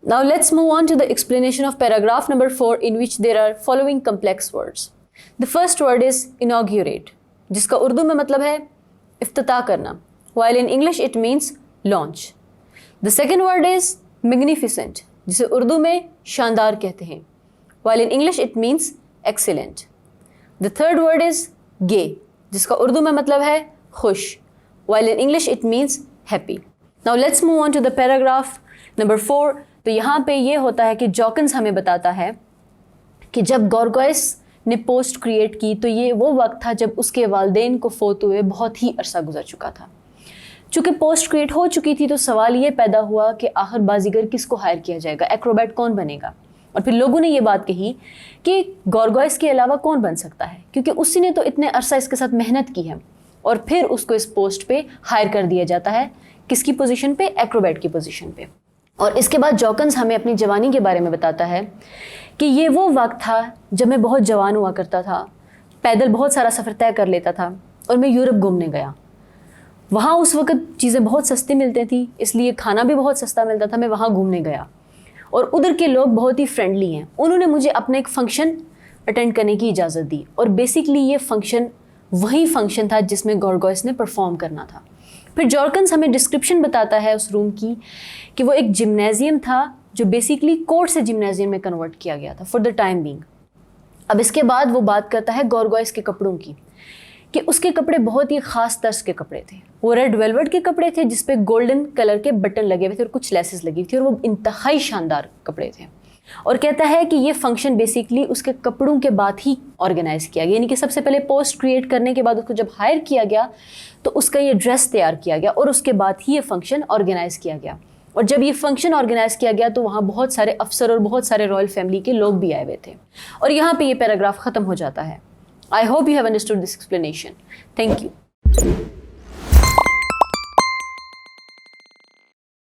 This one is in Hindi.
Now let's move on to the explanation of paragraph number 4, in which there are following complex words. The first word is inaugurate, जिसका उर्दू में मतलब है इफ्तिताह करना, while in English it means launch. The second word is magnificent, जिसे उर्दू में शानदार कहते हैं, while in English it means excellent. The third word is gay, जिसका उर्दू में मतलब है खुश, while in English it means happy. Now let's move on to the paragraph number 4. तो यहाँ पे ये होता है कि जॉकिंस हमें बताता है कि जब गोरगोइस ने पोस्ट क्रिएट की तो ये वो वक्त था जब उसके वालिदैन को फोत हुए बहुत ही अरसा गुजर चुका था। चूँकि पोस्ट क्रिएट हो चुकी थी तो सवाल ये पैदा हुआ कि आखिर बाजीगर किसको हायर किया जाएगा, एक्रोबैट कौन बनेगा। और फिर लोगों ने ये बात कही कि गोरगोइस के अलावा कौन बन सकता है, क्योंकि उसी ने तो इतने अरसा इसके साथ मेहनत की है। और फिर उसको इस पोस्ट पे हायर कर दिया जाता है, किसकी पोजीशन पे, एक्रोबैट की पोजीशन पे। और इसके बाद जॉकिंस हमें अपनी जवानी के बारे में बताता है कि ये वो वक्त था जब मैं बहुत जवान हुआ करता था, पैदल बहुत सारा सफ़र तय कर लेता था और मैं यूरोप घूमने गया। वहाँ उस वक्त चीज़ें बहुत सस्ती मिलती थी, इसलिए खाना भी बहुत सस्ता मिलता था। मैं वहाँ घूमने गया और उधर के लोग बहुत ही फ्रेंडली हैं। उन्होंने मुझे अपना एक फ़ंक्शन अटेंड करने की इजाज़त दी और बेसिकली ये फ़ंक्शन वही फ़ंक्शन था जिसमें गोरगोइस ने परफॉर्म करना था। फिर जॉकिंस हमें डिस्क्रिप्शन बताता है उस रूम की कि वो एक जिम्नेजियम था जो बेसिकली कोर्ट से जिम्नेजियम में कन्वर्ट किया गया था फॉर द टाइम बीइंग। अब इसके बाद वो बात करता है गोरगोइस के कपड़ों की कि उसके कपड़े बहुत ही ख़ास तर्ज के कपड़े थे। वो रेड वेलवेट के कपड़े थे जिस पे गोल्डन कलर के बटन लगे हुए थे और कुछ लेसेस लगी हुई थी और वो इंतहाई शानदार कपड़े थे। और कहता है कि ये फंक्शन बेसिकली उसके कपड़ों के बाद ही ऑर्गेनाइज किया गया, यानी कि सबसे पहले पोस्ट क्रिएट करने के बाद उसको जब हायर किया गया तो उसका ये ड्रेस तैयार किया गया और उसके बाद ही ये फंक्शन ऑर्गेनाइज किया गया। और जब ये फंक्शन ऑर्गेनाइज किया गया तो वहाँ बहुत सारे अफसर और बहुत सारे रॉयल फैमिली के लोग भी आए हुए थे। और यहाँ पे ये पैराग्राफ ख़त्म हो जाता है। I hope you have understood this explanation. Thank you.